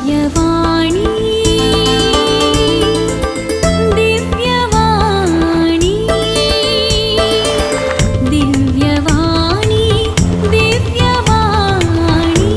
दिव्यवाणी दिव्यवाणी दिव्यवाणी दिव्यवाणी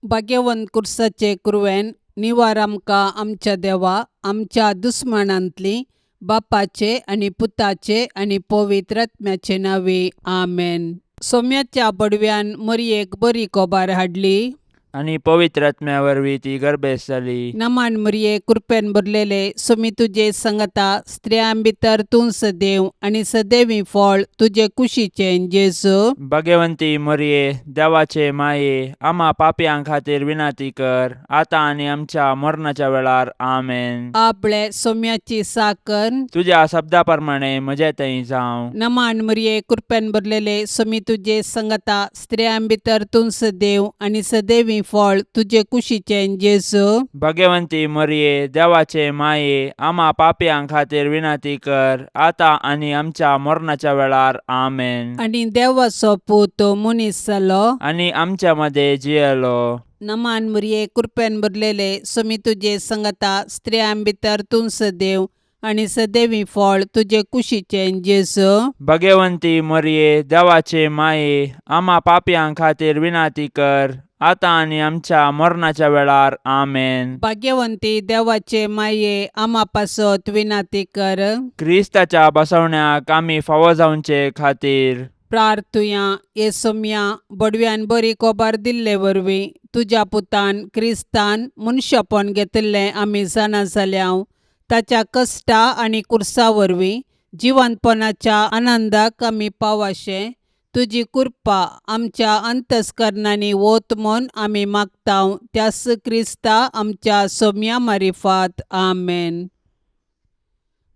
भाग्यवंत कुर्साचे कुरवेन निवार आमकां आमच्या देवा आमच्या दुस्मनांतली बापाचे आणि पुताचे आणि पवित्र आत्म्याचे नावे आमेन. सोम्याच्या बडव्यान मरियेक बरी कोबार हाडली आणि पवित्र आत्म्यावरवी ती गर्भेस जाली. नमान मरिये कृपेन भरलेले सोमी तुजे संगता स्त्रियां भितर तूं सदैव आणि सदैवी फळ तुझे कुशीचे जेजू. भाग्यवंती मरिये देवाचे माये आम्हा पापयां खातीर विनाती कर आता आणि आमच्या मरणाच्या वेळार आमेन. आपले सोम्याची साकन तुझ्या शब्दाप्रमाणे म्हजे थंय जावं. नमान मरिये कृपेन भरलेले सोमी तुजे संगता स्त्रियां भितर तूं सदैव आणि सदैवी फळ तुझे कुशीचे जेजू. भाग्यवंती मरिये देवाचे माये आम्हा पापयां खातीर विनाती कर आता आणि आमच्या मरणाच्या वेळार आमेन. आणि देवाचो पूत मनीस जालो आणि आमच्या मध्ये जियेलो. नमान मरिये कृपेन भरलेले सोमी तुजे संगता स्त्रियां भितर तूं सदैव आणि सदैवी फळ तुझे कुशीचे जेजू. भाग्यवंती मरिये देवाचे माये आम्हा पापयां खातीर विनाती कर आता आणि आमच्या मरणाच्या वेळार आमेन. भाग्यवंती देवाचे माये आम्हा पासत विनाती कर. क्रिस्ताच्या बसवण्याक आम्ही फावो जावचे खातीर प्रार्थुया ये सोम्या बडव्यान बरी कोबार दिल्ले वरवीं तुझ्या पुतान क्रिस्तान मनशापण घेतले आमी जाणा जाल्याव ताच्या कश्टा आनी कुर्सा वरवीं जिवंतपणाच्या आनंदाक आमी पावाशे तुजी कृपा आमच्या अंतस्करणांनी वोत म्हूण आमी मागताव त्यास क्रिस्ता आमच्या सोम्या मारिफात आमेन.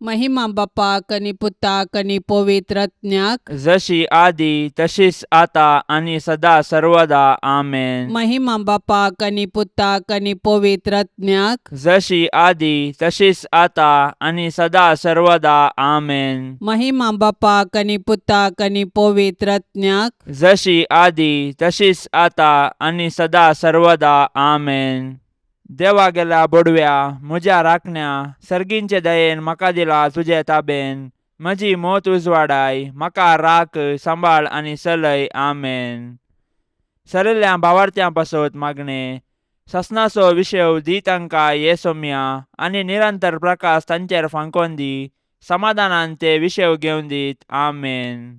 महिमा बापाक आनी पुताक आनी पवित्र आत्म्याक जशी आदी तशीच आता आणि सदा सर्वदा आमेन. महिमा बापाक आनी पुताक आनी पवित्र आत्म्याक जशी आदी तशीच आता आणि सदा सर्वदा आमेन. महिमा बापाक आनी पुताक आनी पवित्र आत्म्याक जशी आदी तशीच आता आणि सदा सर्वदा आमेन. देवा गेला बडव्या म्हज्या राखण्या सर्गींचे दयेन म्हाका दिला तुजे ताबेन म्हजी मोत उजवाडाय म्हाका राख सांबाळ आनी चलय आमेन. सरल्या भावार्थ्यां पासत मागणे ससनाचो विशय दी तांकां ये सोम्या आनी निरंतर प्रकाश तांचेर फांकोन दी समाधानान ते विशय घेवन दीत आमेन.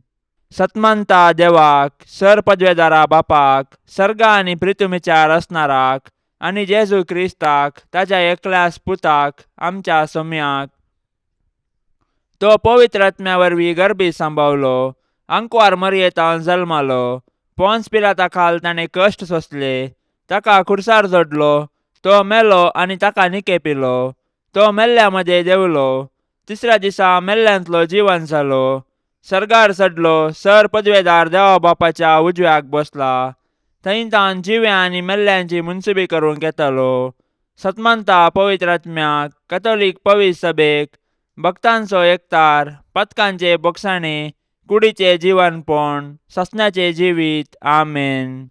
सतमंता देवाक सर पदवेदारा बापाक सर्गा आनी पृथ्वीचार असणाराक आणि जेजू क्रिस्ताक ताच्या एकल्याच पुताक आमच्या सोम्याक तो पवित्र आत्म्यावरवी गर्भी सांबावलो अंकवार मरियेतावन जल्मालो पोन्स पिलाता खाल ताणें कश्ट सोंसले ताका खुर्सार जोडलो तो मेलो आनी ताका निके पिलो तो मेल्ल्या मध्ये देवलो तिसऱ्या दिसा मेल्ल्यांतलो जिवन जालो सर्गार चडलो सर पदवेदार देवा बापाच्या उजव्याक बसला थंय तान जिव्या आनी मेल्ल्यांची मुनसुबी करूंक येतालो. सतमंता पवित्र आत्म्याक कॅथोलीक पवित्र सभेक भक्तांचो एकतार पथकांचे बोगसाणे कुडीचे जीवनपण ससण्याचे जिवीत आमेन.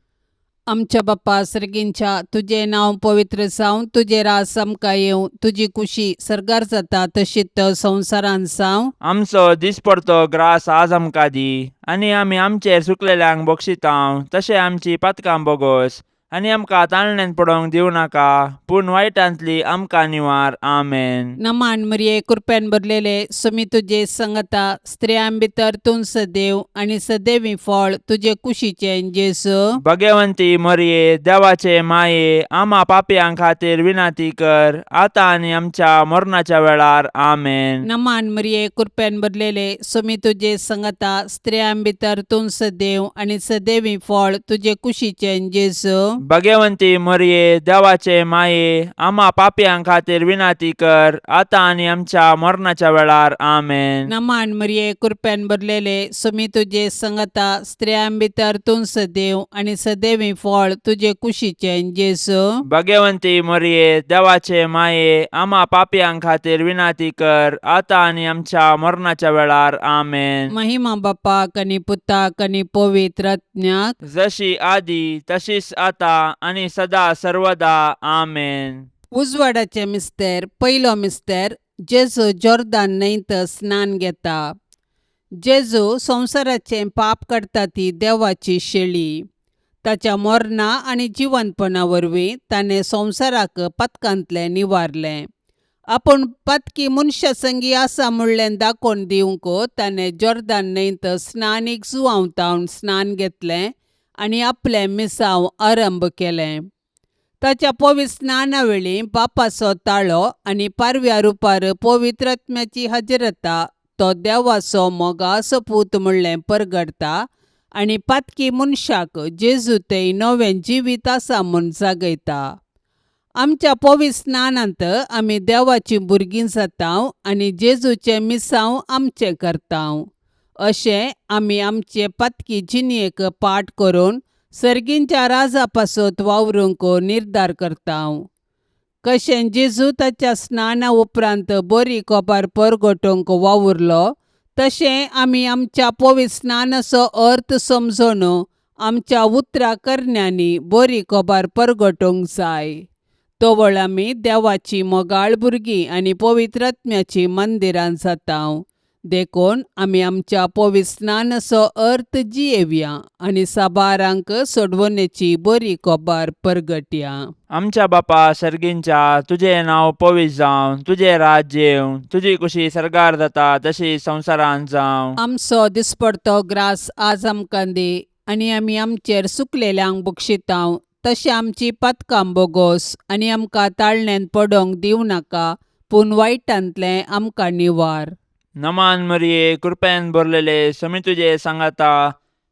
आमच्या बाप्पा सर्गींच्या तुझे नाव पवित्र जावं तुझे रास आमकां येवं तुजी कुशी सर्गार जाता तशीच संवसारान जावं. आमचो दिसपडतो ग्रास आज आमकां दी आनी आमी आमचेर सुकलेल्यांक बक्षितांव तशें आमची पातकां बोगोस आनी आमकां ताळण्यांत पडोवंक दिवं नाका पूण वायटांतली आमकां निवार आमेन. नमान मरिये कृपेन भरलेले सोमी तुजे संगता स्त्रियां भितर तूं सदैव आनी सदैवी फळ तुजे कुशीचे जेजू. भाग्यवंती मरिये देवाचे माये आम्हा पापयां खातीर विनाती कर आता आनी आमच्या मरणाच्या वेळार आमेन. नमान मरिये कृपेन भरलेले सोमी तुजे संगता स्त्रियां भितर तूं सदैव आनी सदैवी फळ तुजे कुशीचे जेजू. भाग्यवंती मरिये देवाचे माये आम्हा पापयां खातीर विनाती कर आता आणि आमच्या मरणाच्या वेळार आमेन. नमान मरिये कृपेन भरलेले सोमी तुजे संगता स्त्रियां भितर तूं सदैव आनी सदैवी फळ तुजे कुशीचे जेजू. भाग्यवंती मरिये देवाचे माये आम्हा पापयां खातीर विनाती कर आता आणि आमच्या मरणाच्या वेळार आमेन. महिमा बापाक आनी पुताक आनी पवित्र आत्म्याक जशी आदी तशीच आता आनी सदा सर्वदा आमेन. उजवाडाचे मिस्तेर पयलो मिस्तेर जेजू जॉर्दान न्हंयत स्नान घेता. जेजू संवसाराचें पाप काडटा ती देवाची शेळी. ताच्या मरणा आनी जिवंतपणा वरवीं ताणें संवसाराक पातकांतलें निवारलें. आपूण पातकी मनशा संगी आसा म्हणलें दाखोवन दिवंक ताणें जॉर्दान न्हंयत स्नानीक जुवांवतावन स्नान घेतलें आनी आपलें मिसांव आरंभ केलें. ताच्या पवित्र स्नाना वेळी पापाचो ताळो आनी पारव्या रुपार पवित्र आत्म्याची हजरता तो देवाचो मोगाचो पूत म्हणलें परगडता आनी पातकी मनशाक जेजू तें नवें जिवीत आसा म्हूण जागयता. आमच्या पवित्र स्नानांत आमी देवाची भुरगीं जाताव आनी जेजूचें मिसांव आमचें करताव. अशें आमी आमचे पातकी जिणयेक पाट करून सर्गींच्या राजा पासत वावरूंक निर्धार करताव. कशें जेजू ताच्या स्नाना उपरांत बरी कोबार परगटोवंक वावुरलो तशें आमी आमच्या पवित्र स्नानाचो अर्थ समजून आमच्या उतरां करण्यांनी बरी कोबार परगटोवंक जाय. तोवळ आमी देवाची मोगाळ भुरगीं आनी पवित्र आत्म्याची मंदिरां जाताव. देखून आमी आमच्या पवित्र स्नानाचो अर्थ जियेवया आनी साबारांक सोडवणेची बरी कोबार परगटया. आमच्या बापा सर्गींच्या तुजें नांव पवित्र जावं, तुजें राज्य येवं, तुजी कुशी सरगार जाता तशी संवसारांत जावं. आमचो दिसपडतो ग्रास आज आमकां दी आनी आमी आमचेर सुकलेल्यांक बक्षिताव तशें आमची पातकां बोगोस आनी आमकां ताळणेंत पडोवंक दिवं नाका पूण वायटांतलें आमकां निवार. नमान मरिये कृपेन भरलेले समी तुजे सांगाता.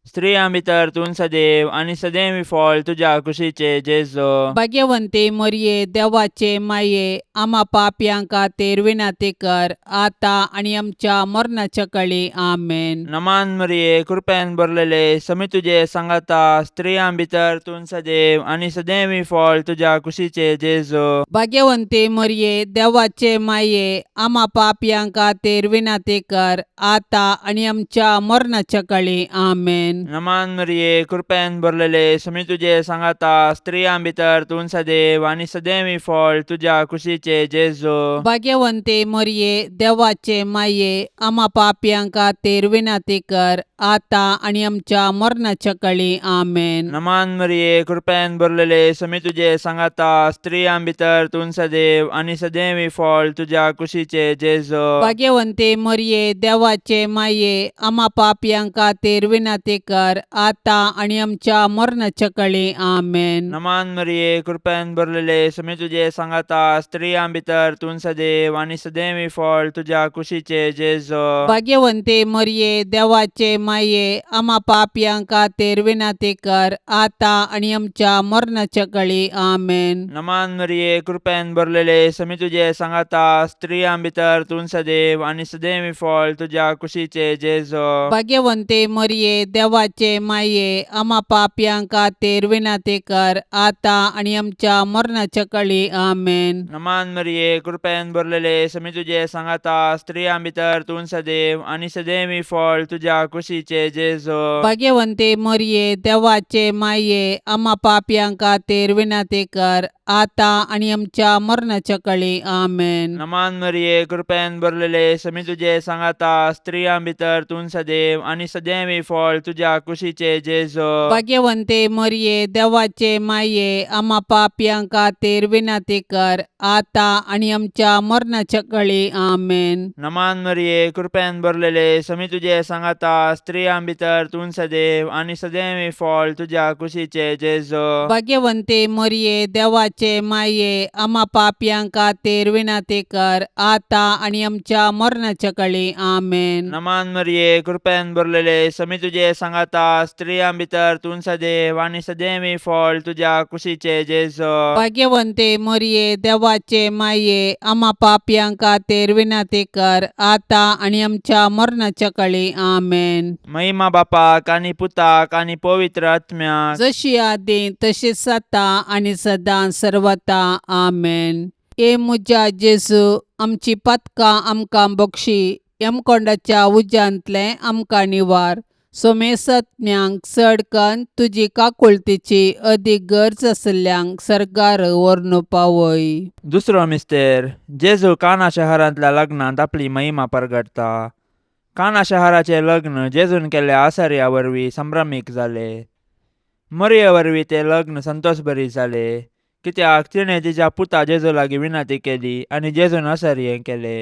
स्त्रियां भितर तूं सदैव आनी सदैव फळ तुज्या कुशीचे जेजू. भाग्यवंते मरिये देवाचे माये आम्हा पापयांक खातीर विनाती कर आता आनी आमच्या मरणाच्या काळी आमेन. नमान मरिये कृपेन भरलेले समी तुजे सांगाता. स्त्रियां भितर तूं सदैव आनी सदैव फळ तुज्या कुशीचे जेजू. भाग्यवंते मरिये देवाचे माये आम्हा पापयांक खातीर विनाती कर आता आनी आमच्या मरणाच्या काळी आमेन. नमान मरिये कृपेन भरलेले समी तुजे सांगाता. स्त्रियां भितर तूं सदैव आनी सदैव फळ तुज्या कुशीचे जेजू. भाग्यवंते मरिये देवाचे माये आम्हा पापयांक खातीर विनाती कर आता आनी आमच्या मरणाच्या काळी आमेन. नमान मरिये कृपेन भरलेले समी तुजे सांगाता. स्त्रियां भितर तूं सदैव आनी सदैव फळ तुज्या कुशीचे जेजू. भाग्यवंते मरिये देवाचे माये आम्हा पापयांक खातीर विनाती कर आता आनी आमच्या मरणाच्या काळी आमेन. नमान मरिये कृपेन भरलेले समी तुजे सांगाता. स्त्रियां भितर तूं सदैव आनी सदैव फळ तुज्या कुशीचे जेजू. भाग्यवंते मरिये देवाचे माये आम्हा पापयांक खातीर विनाती कर आता आनी आमच्या मरणाच्या काळी आमेन. नमान मरिये कृपेन भरलेले समी तुजे सांगाता. स्त्रियां भितर तूं सदैव आनी सदैव फळ तुज्या कुशीचे जेजू. भाग्यवंते मरिये देवाचे माये आम्हा पापयांक खातीर विनाती कर आता आनी आमच्या मरणाच्या काळी आमेन. नमान मरिये कृपेन भरलेले समी तुजे सांगाता. स्त्रियां भितर तूं सदैव आनी सदैव फळ तुज्या कुशीचे जेजू. भाग्यवंते मरिये देवाचे माये आम्हा पापयांक खातीर विनाती कर आता आनी आमच्या मरणाच्या काळी आमेन. नमान मरिये कृपेन भरलेले समी तुजे सांगाता. स्त्रियां भितर तूं सदैव आनी सदैव फळ तुज्या कुशीचे जेजू. भाग्यवंते मरिये देवाचे माये आम्हा पापयांक खातीर विनाती कर आता आनी आमच्या मरणाच्या काळी आमेन. नमान मरिये कृपेन भरलेले समी तुजे सांगाता. स्त्रियां भितर तूं सदैव आनी सदैव फळ तुज्या कुशीचे जेजू. भाग्यवंते मरिये देवाचे माये आम्हा पापयांक खातीर विनाती कर आता आनी आमच्या मरणाच्या काळी आमेन. नमान मरिये कृपेन भरलेले समी तुजे सांगाता. स्त्रियां भितर तूं सदैव आनी सदैव फळ तुज्या कुशीचे जेजू. भाग्यवंते मरिये देवाचे माये आम्हा पापयांक खातीर विनाती कर आता आनी आमच्या मरणाच्या काळी आमेन. महिमा बापाक आनी पुताक आनी पवित्र आत्म्याक जशी आदी तशीच आता आनी सदां सर्वता आमेन. ए मुजा जेजू आमची पातकां आमकां बक्षी. यमकोंडाच्या उज्यांतलें आमकां निवार. सोमेसत्म्यांक चड कन्न तुजी काकुळतीची अदीक गरज आसल्ल्यांक सरकार व्हरून पावय. दुसरो मिस्तेर जेजू काना शहरांतल्या लग्नांत आपली महिमा परगटता. काना शहराचे लग्न जेजून केल्ल्या आसर्या वरवीं संभ्रमीक जाले. मरये वरवीं ते लग्न संतोषभरीत जाले, कित्याक तिणें तिच्या पुता जेजू लागीं विनंती केली आनी जेजून आसर्यें केले.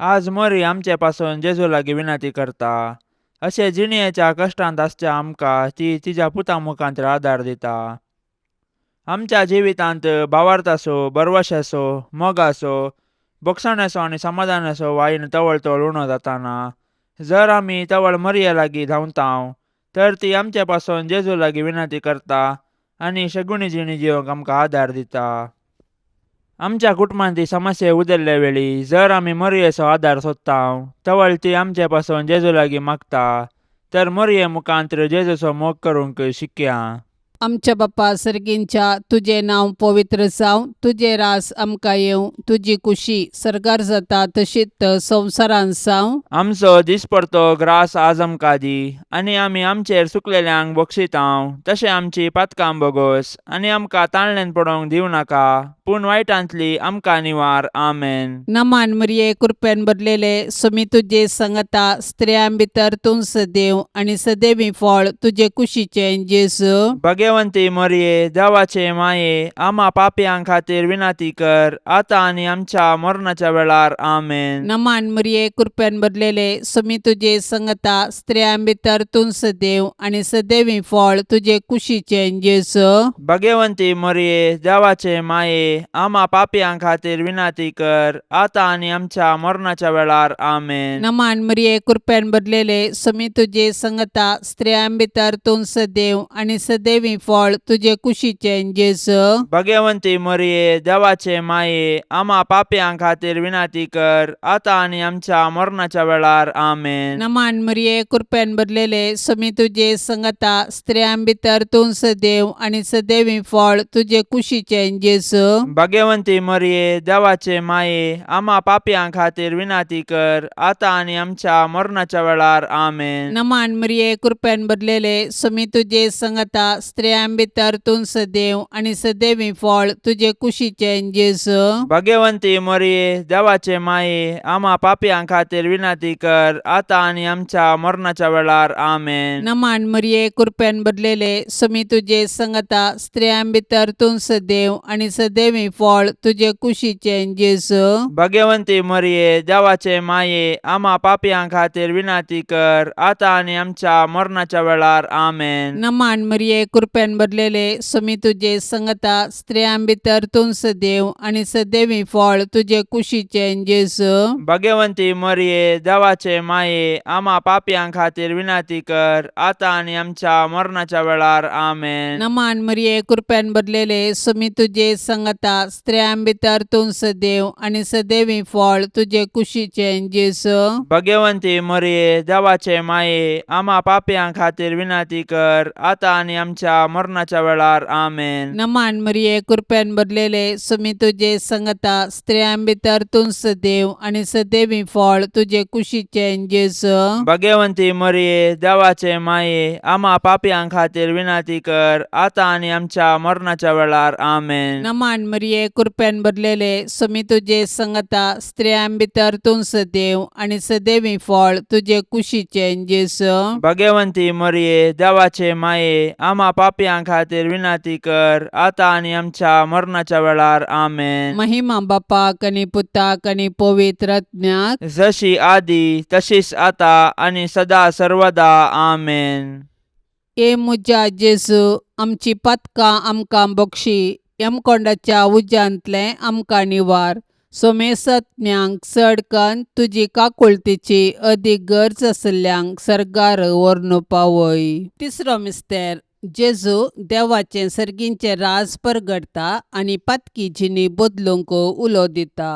आज मरी आमचे पासून जेजू लागीं विनंती करता. अशे जिणयेच्या कश्टांत आसच्या आमकां ती तिच्या पुता मुखांतर आदार दिता. आमच्या जिवितांत भावार्थ आसूं, बरवश आसूं, मोग आसूं, भोगसण आसूं आनी समाधान आसूं वाईन तवळ तवळ उणो जाताना जर आमी तवळ मरये लागीं धांवताव तर ती आमचे पासून जेजू लागीं विनंती करता आनी शगुणी जिणी जिवंक आमकां आदार दिता. आमच्या कुटुंबांत ती समस्या उदेल्ले वेळी जर आमी मरयेचो आदार सोदताव तवळ ती आमचे पासून जेजू लागीं मागता तर मरये मुखांतर जेजूचो मोग करूंक शिकया. आमच्या बापा सर्गींच्या तुझे नांव पवित्र जावं, तुझे रास आमकां येवं, तुजी कुशी सरकार जाता तशीच संवसारांत जावं. आमचो दिसपडतो ग्रास आज आमकां दी आनी आमी आमचेर चुकलेल्यांक बक्षिताव तशें आमची पातकां बोगोस आनी आमकां ताळणेन पडोवंक दिवं नाका पूण वायटांतली आमकां निवार. आमेन. नमान मरिये कृपेन भरलेले समी तुजे संगता स्त्रियां भितर तूं सदैव आनी सदैवी फळ तुजे कुशीचे जेजू. भगवंती मरये देवाचे माये आमा पापयां खातीर विनंती कर आतां आनी आमच्या मरणाच्या वेळार. आमेन. नमान मरिये कृपेन भरलेले समी तुजे संगता स्त्रियां भितर तूं सदैव आनी सदैवी फळ तुजे कुशीचे जेजू. भगवंती मरये देवाचे माये आमा पापयां खातीर विनंती कर आतां आनी आमच्या मरणाच्या वेळार. आमेन. नमान मरिये कृपेन भरलेले समी तुजे संगता स्त्रियां भितर तूं सदैव आनी सदैवी फळ तुजे कुशीचे जेजू. भगवंती मरये देवाचे माये आमा पापयां खातीर विनंती कर आतां आनी आमच्या मरणाच्या वेळार. आमेन. नमान मरिये कृपेन भरलेले समी तुजे संगता स्त्रियां भितर तूं सदैव आनी सदैवी फळ तुजे कुशीचे जेजू. भगवंती मरये देवाचे माये आमा पापयां खातीर विनंती कर आतां आनी आमच्या मरणाच्या वेळार. आमेन. नमान मरिये कृपेन भरलेले समी तुजे संगता स्त्रियां भितर तूं सदैव आनी सदैवी फळ तुजे कुशीचे जेजू. भगवंती मरये देवाचे माये आमा पापयां खातीर विनंती कर आतां आनी आमच्या मरणाच्या वेळार. आमेन. नमान मरिये कृपेन भरलेले समी तुजे संगता स्त्रियां भितर तूं सदैव आनी सदैवी फळ तुजे कुशीचे जेजू. भगवंती मरये देवाचे माये आमा पापयां खातीर विनंती कर आतां आनी आमच्या मरणाच्या वेळार. आमेन. नमान मरिये कृपेन भरलेले समी तुजे संगता स्त्रियां भितर तूं सदैव आनी सदैवी फळ तुजे कुशीचे जेजू. भगवंती मरये देवाचे माये आमा पापयां खातीर विनंती कर आतां आनी आमच्या मरणाच्या वेळार. आमेन. नमान मरिये कृपेन भरलेले समी तुजे संगता स्त्रियां भितर तूं सदैव आनी सदैवी फळ तुजे कुशीचे जेजू. भगवंती मरये देवाचे माये आमा पापयां खातीर विनंती कर आतां आनी आमच्या मरणाच्या वेळार. आमेन. नमान मरिये कृपेन भरलेले समी तुजे संगता स्त्रियां भितर तूं सदैव आनी सदैवी फळ तुजे कुशीचे जेजू. भगवंती मरये देवाचे माये आमा पापयां खातीर विनंती कर आतां आनी आमच्या मरणाच्या वेळार. आमेन. नमान मरिये कृपेन भरलेले समी तुजे संगता स्त्रियां भितर तूं सदैव आनी सदैवी फळ तुजे कुशीचे जेजू. भगवंती मरये देवाचे माये आमा पापयां खातीर विनंती कर आतां आनी आमच्या मरणाच्या वेळार. आमेन. महिमा बापाक आनी पुताक आनी पवित्र आत्म्याक जशी आदी तशीच आतां आनी सदा सर्वदा. आमेन. ए मुजा जेजू आमची पातकां आमकां बक्षी यमकोंडाच्या उज्यांतले आमकां निवार. सोमेसत्म्यांक चड कन्न तुजी काकुळतीची अदीक गरज आसल्ल्यांक सरकार व्हरून पावय. तिसरो मिस्तेर जेजू देवाचे सर्गींचे राज परगटता आनी पातकी जिणी बदलूंक उलो दिता.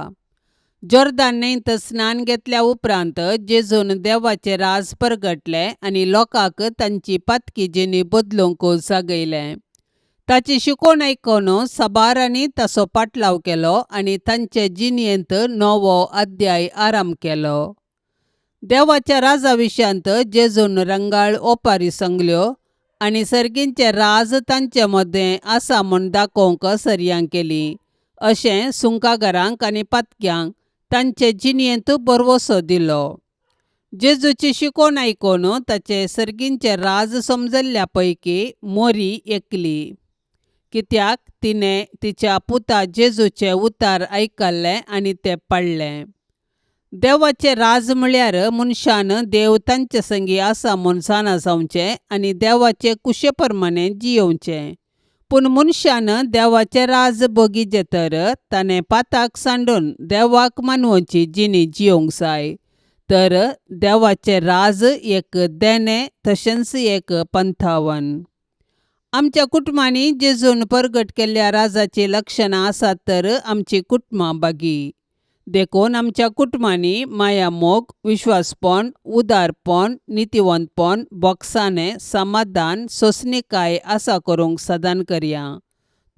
जोर्दान न्हंयत स्नान घेतल्या उपरांत जेजून देवाचे राज परगटले आनी लोकांक तांची पातकी जिणी बदलूंक सांगयलें. ताची शिकवण आयकून साबारांनी ताचो पाटलाव केलो आनी तांचे जिणयेंत नवो अध्याय आराम केलो. देवाच्या राजा विशांत जेजून रंगाळ ओपारी सांगल्यो आनी सर्गींचे राज तांचे मदें आसा म्हूण दाखोवंक सरयांक केली. अशें सुंकागारांक आनी पातक्यांक तांचे जिणयेंत बरवसो दिलो. जेजूची शिकोवन आयकून ताचे सर्गींचे राज समजल्ल्या पैकी मोरी एकली, कित्याक तिणें तिच्या पुता जेजूचे उतार आयकल्ले आनी ते पडले. देवाचे राज म्हळ्यार मनशान देव तांचे संगी आसा म्हूण जाणा जावचें आनी देवाचे कुशे प्रमाणे जियोवचें. पूण मनशान देवाचे राज बगीचे तर ताणें पाताक सांडून देवाक मानवची जिणी जियोंक जाय. तर देवाचे राज एक देणे तशेंच एक पंथावन. आमच्या कुटुंबांनी जेजून परगट केल्ल्या राजाची लक्षणां आसात तर आमची कुटुंबां बागी. देखून आमच्या कुटुंबांनी माया मोग, विश्वासपण, उदारपण, नितिवंतपण, बोगसाणें, समाधान, सोंसणीकाय आसा करूंक सदान करया.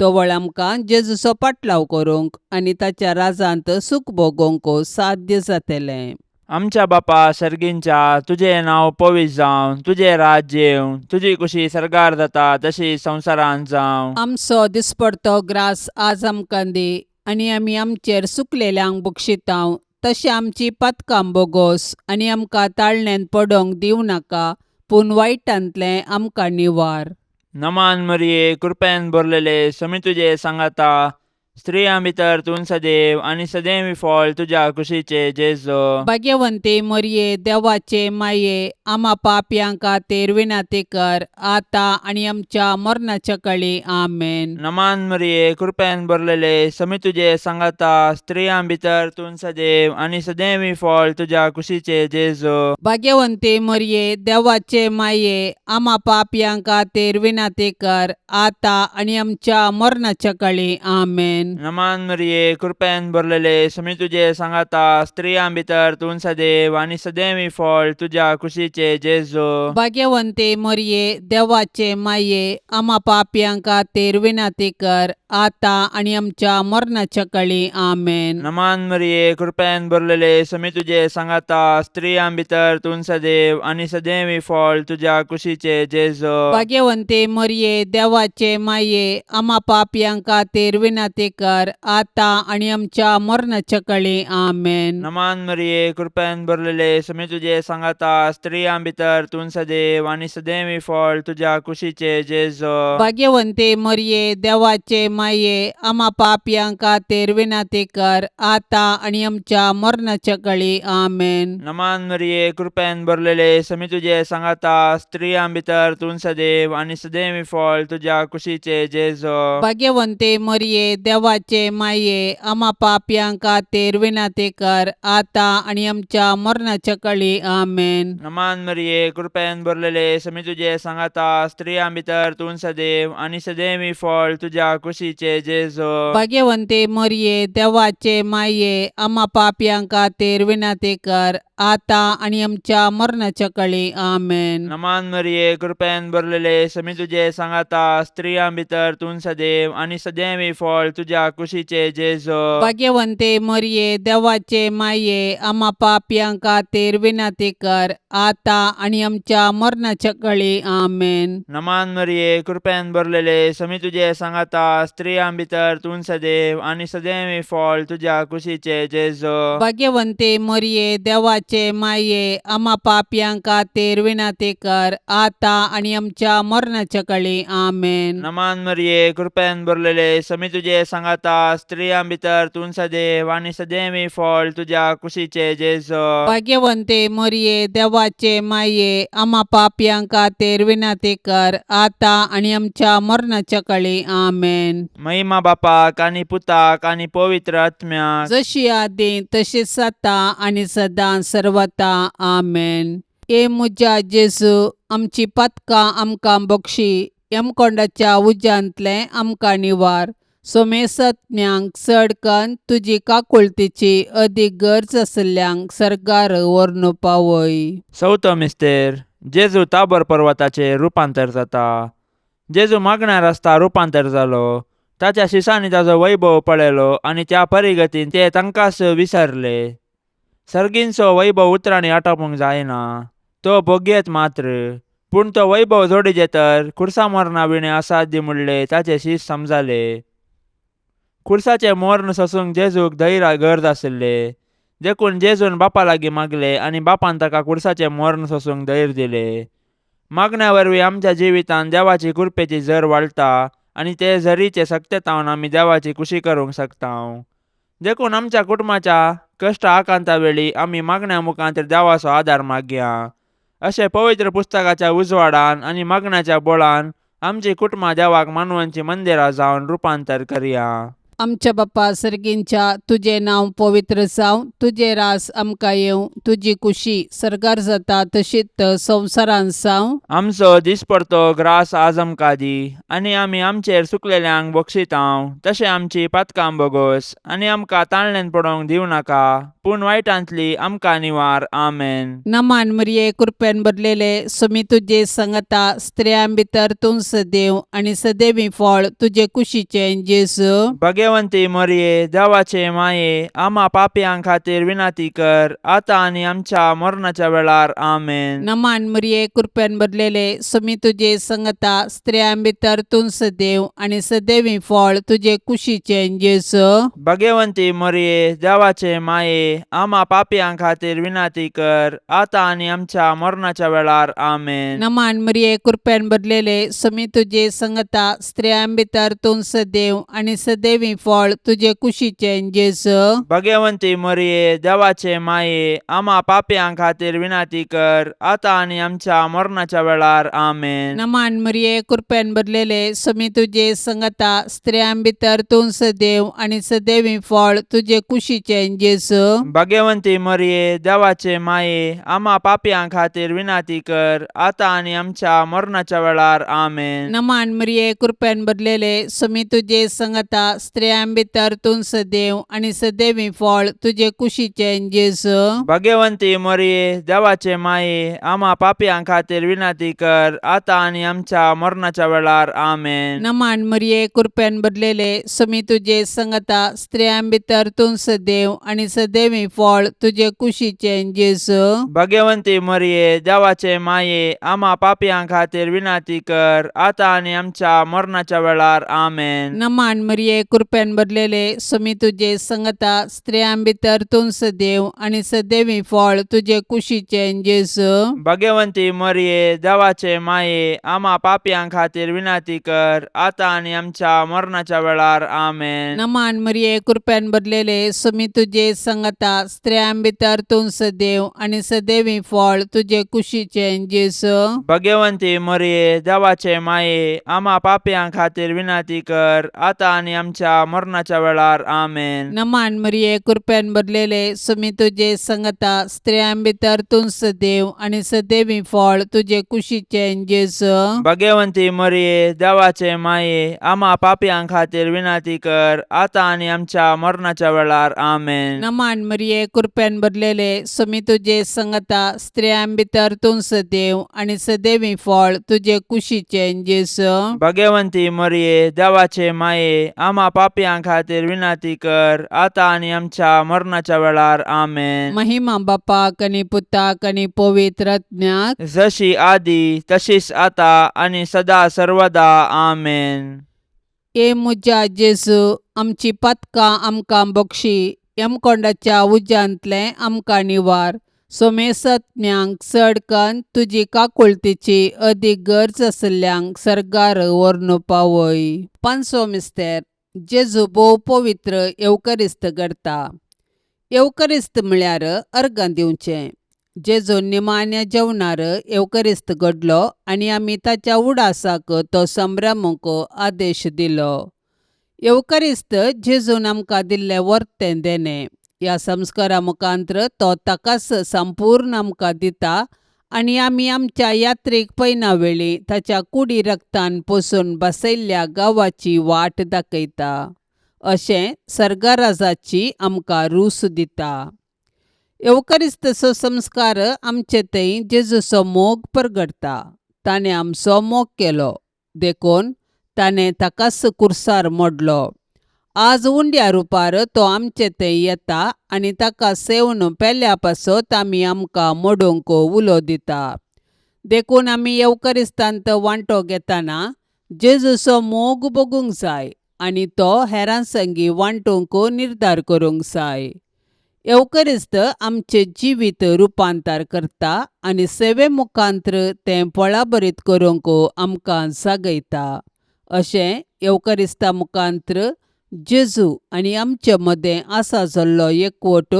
तोवळ आमकां जेजूचो पाटलाव करूंक आनी ताच्या राजांत सूख भोगोवंक साध्य जातलें. आमच्या बापा सर्गींच्या, तुझें नांव पवित्र जावं, तुझें राज्य येवं, तुजी कुशी सरगार जाता तशी संवसारांत जावं. आमचो दिसपडतो ग्रास आज आमकां दी आनी आमी आमचेर सुकलेल्यांक बक्षितांव, तशें आमची पातकां बोगोस आनी आमकां ताळण्यांत पडोवंक दिवं नाका, पूण वायटांतलें आमकां निवार. नमान मरिये, कृपेन भरलेले, समी तुजे सांगाता, स्त्रियां भितर तूं सदैव आनी सदैवी फळ तुज्या कुशीचे जेजो. भाग्यवंते मरिये, देवाचे माये, आमा पापयांक खातीर विनाती कर, आतां आनी आमच्या मरणाच्या काळी. आमेन. नमान मरिये, कृपेन भरलेले, समी तुजे सांगाता, स्त्रियां भितर तूं सदैव आनी सदैवी फळ तुज्या कुशीचे जेजो. भाग्यवंते मरिये, देवाचे माये, आमा पापयांक खातीर विनाती कर, आतां आनी आमच्या मरणाच्या काळी. आमेन. नमान मरिये, कृपेन भरलेले, समी तुजे सांगाता, स्त्रियां भितर तूं सदैव आनी सदैवी फळ तुज्या कुशीचे जेजो. भाग्यवंते मरिये, देवाचे माये, आमा पापयांक खातीर विनाती कर, आतां आनी आमच्या मरणाच्या काळी. आमेन. नमान मरिये, कृपेन भरलेले, समी तुजे सांगाता, स्त्रियां भितर तूं सदैव आनी सदैवी फळ तुज्या कुशीचे जेजो. भाग्यवंते मरिये, देवाचे माये, आमा पापयांक खातीर विनाती कर, आतां आनी आमच्या मरणाच्या काळी. आमेन. नमान मरिये, कृपेन भरलेले, समी तुजे सांगाता, स्त्रियां भितर तूं सदैव आनी सदैवी फळ तुज्या कुशीचे जेजो. भाग्यवंते मरिये, देवाचे माये, आमा पापयांक खातीर विनाती कर, आतां आनी आमच्या मरणाच्या काळी. आमेन. नमान मरिये, कृपेन भरलेले, समी तुजे सांगाता, स्त्रियां भितर तूं सदैव आनी सदैवी फळ तुज्या कुशीचे जेजो. भाग्यवंते मरिये, देवाचे माये, आमा पापयांक खातीर विनाती कर, आतां आनी आमच्या मरणाच्या काळी. आमेन. नमान मरिये, कृपेन भरलेले, समी तुजे सांगाता, स्त्रियां भितर तूं सदैव आनी सदैवी फळ तुज्या कुशीचे जेजो. भाग्यवंते मरिये, देवाचे माये, आमा पापयांक खातीर विनाती कर, आतां आनी आमच्या मरणाच्या काळी. आमेन. नमान मरिये, कृपेन भरलेले, समी तुजे सांगाता, स्त्रियां भितर तूं सदैव आनी सदैवी फळ तुज्या कुशीचे जेजो. भाग्यवंते मरिये, देवाचे माये, आमा पापयांक खातीर विनाती कर, आतां आनी आमच्या मरणाच्या काळी. आमेन. नमान मरिये, कृपेन भरलेले, समी तुजे सांगाता, स्त्रियां भितर तूं सदैव आनी सदैवी फळ तुज्या कुशीचे जेजो. भाग्यवंते मरिये, देवाचे माये, आमा पापयांक खातीर विनाती कर, आतां आनी आमच्या मरणाच्या काळी. आमेन. नमान मरिये, कृपेन भरलेले, समी तुजे सांगाता, स्त्रियां भितर तूं सदैव आनी सदैवी फळ तुज्या कुशीचे जेजो. भाग्यवंते मरिये, देवाचे माये, आमा पापयांक खातीर विनाती कर, आतां आनी आमच्या मरणाच्या काळी. आमेन. महिमा बापाक आनी पुताक आनी पवित्र आत्म्याक, जशी आदी तशीच आता आनी सदां सर्वता. आमेन. ए मुजा जेजू, आमची पातकां आमकां बक्षी, यमकोंडाच्या उज्यांतलें आमकां निवार. सोमेसत्म्यांक चडकन तुजी काकुळतीची अदीक गरज आसल्ल्यांक सरकार व्हरून पावय. चवथो मिस्तेर, जेजू ताबोर पर्वताचेर रुपांतर जाता. जेजू मागण्यार आसता रुपांतर जालो. ताच्या शिसांनी ताचो वैभव पळयलो आनी त्या परिगतीन ते तांकांच विसरले. सर्गींचो वैभव उतराणी आटोवंक जायना. तो भोगयेत मात्र, पूण तो वैभव जोडिजे तर खुर्सा मोरना विणे असाध्य म्हणले ताचे शीश समजाले. खुर्साचे मोर्न सोसूंक जेजूक धैर्य गरज आशिल्ले. देखून जेजून बापा लागीं मागले आनी बापान ताका खुर्साचे मोर्न सोसूंक धैर्य दिले. मागण्या वरवीं आमच्या जिवितांत देवाची कृपेची झर वाडटा आनी ते झरीचे सत्यतावन आमी देवाची खुशी करूंक शकता. देखून आमच्या कुटुंबाच्या कश्ट आकांता वेळी आमी मागण्या मुखांतर देवाचो आदार मागया. अशें पवित्र पुस्तकाच्या उजवाडान आनी मागण्याच्या बोळान आमची कुटुंबां देवाक मानवांची मंदिरां जावन रुपांतर करया. आमच्या बाप्पा सर्गींच्या तुझे नाव पवित्र जावं, तुझे रास आमकां येवं, तुजी खुशी सरकार जाता तशीच संवसारांत जावं. आमचो दिसपडतो ग्रास आज आमकां दी, आनी आमी आमचेर सुकलेल्यांक बक्षितांव. तशें आमची पातकां बोगोस आनी आमकां ताळणेन पडोवंक दिवं नाका, पूण वायटांतली आमकां निवार. आमेन. नमान मरिये कृपेन भरलेले सुमी तुजे संगता स्त्रियां भितर तूं सदैव आनी सदैवी फळ तुजे कुशीचें जेजू. भगवंती मरिये देवाचे माये, आम्हा पापयां खातीर विनाती कर, आता आनी आमच्या मरणाच्या वेळार. आमेन. नमान मरिये कृपेन भरलेले सुमी तुजे संगता स्त्रियां भितर तूं सदैव आनी सदैवी फळ तुजे कुशीचें जेजू. भगवंती मरिये देवाचे माये, आम्हा पापयां खातीर विनाती कर, आता आनी आमच्या मरणाच्या वेळार. आमेन. नमान मरिये कृपेन भरलेले सुमी तुजे संगता स्त्रियां भितर तूं सदैव आनी सदैवी फळ तुजे कुशीचें जेजू. भगवंती मरिये देवाचे माये, आम्हा पापयां खातीर विनाती कर, आता आनी आमच्या मरणाच्या वेळार. आमेन. नमान मरिये कृपेन भरलेले सुमी तुजे संगता स्त्रियां भितर तूं सदैव आनी सदैवी फळ तुजे कुशीचें जेजू. भगवंती मरिये देवाचे माये, आम्हा पापयां खातीर विनाती कर, आता आनी आमच्या मरणाच्या वेळार. आमेन. नमान मरिये कृपेन भरलेले सुमी तुजे संगता स्त्रियां भितर तूं सदैव आनी सदैवी फळ तुजे कुशीचें जेजू. भगवंती मरिये देवाचे माये, आम्हा पापयां खातीर विनाती कर, आता आनी आमच्या मरणाच्या वेळार. आमेन. नमान मरिये कृपेन भरलेले सुमी तुजे संगता स्त्रियां भितर तूं सदैव आनी सदैवी फळ तुजे कुशीचें जेजू. भगवंती मरिये देवाचे माये, आम्हा पापयां खातीर विनाती कर, आता आनी आमच्या मरणाच्या वेळार. आमेन. नमान मरिये कृपेन भरलेले सुमी तुजे संगता स्त्रियां भितर तूं सदैव आनी सदैवी फळ तुजे कुशीचें जेजू. भगवंती मरिये देवाचे माये, आम्हा पापयां खातीर विनाती कर, आता आनी आमच्या मरणाच्या वेळार. आमेन. नमान मरिये कृपेन भरलेले सुमी तुजे संगता स्त्रियां भितर तूं सदैव आनी सदैवी फळ तुजे कुशीचें जेजू. भगवंती मरिये देवाचे माये, आम्हा पापयां खातीर विनाती कर, आता आनी आमच्या मरणाच्या वेळार. आमेन. नमान मरिये कृपेन भरलेले सुमी तुजे संगता स्त्रियां भितर तूं सदैव आनी सदैवी फळ तुजे कुशीचें जेजू. भगवंती मरिये देवाचे माये, आम्हा पापयां खातीर विनाती कर, आता आनी आमच्या मरणाच्या वेळार. आमेन. नमान मरिये कृपेन भरलेले सुमी तुजे संगता स्त्रियां भितर तूं सदैव आनी सदैवी फळ तुजे कुशीचें जेजू. भगवंती मरिये देवाचे माये, आम्हा पापयां खातीर विनाती कर, आता आनी आमच्या मरणाच्या वेळार. आमेन. महिमा बापाक आनी पुताक आनी पवित्र आत्म्याक, जशी आदी तशीच आता आनी सदा सर्वदा. आमेन. ए मुजा जेजू, आमची पातकां आमकां बक्षी, यमकोंडाच्या उज्यांतले आमकां निवार. सोमेसत्म्यांक चडकन तुजी काकुळतीची अदीक गरज आशिल्ल्यांक सरकार व्हरून पावय. पांचवो मिस्तेर, जेजू भोव पवित्र येवकरिस्त करता. येवकरिस्त म्हळ्यार अर्गां दिवचें. जेजू निमाण्या जेवणार येवकरिस्त घडलो आनी आमी ताच्या उडासाक तो संभ्रमूंक आदेश दिलो. येवकरिस्त जेजून आमकां दिल्लें वर्तें देणें. ह्या संस्कारा मुखांतर तो ताकाच संपूर्ण आमकां दिता आनी आमी आमच्या यात्रेक पैना वेळी ताच्या कुडी रक्तान पोसून बसयल्ल्या गांवाची वाट दाखयता. अशें सर्गराजाची आमकां रूस दिता. येवकरिस्तचो संस्कार आमचे थंय जेजूचो मोग परगडटा. ताणें आमचो मोग केलो देखून ताणें ताकाच कुर्सार मोडलो. आज उंड्या रुपार तो आमचे थंय येता आनी ताका सेवन पेल्या पासत आमी आमकां मोडूंक उलो दिता. देखून आमी येवकरिस्तांत वांटो घेतना जेजूचो मोग बगूंक जाय आनी तो हेरां संगी वांटूंक निर्धार करूंक जाय. येवकरिस्त आमचे जिवीत रुपांतर करता आनी सेवे मुखांत्र तें फळाबरीत करूंक आमकां जागयता. अशें येवकरिस्ता मुखांत्र जेजू आनी आमचे मदें आसा जाल्लो एकवट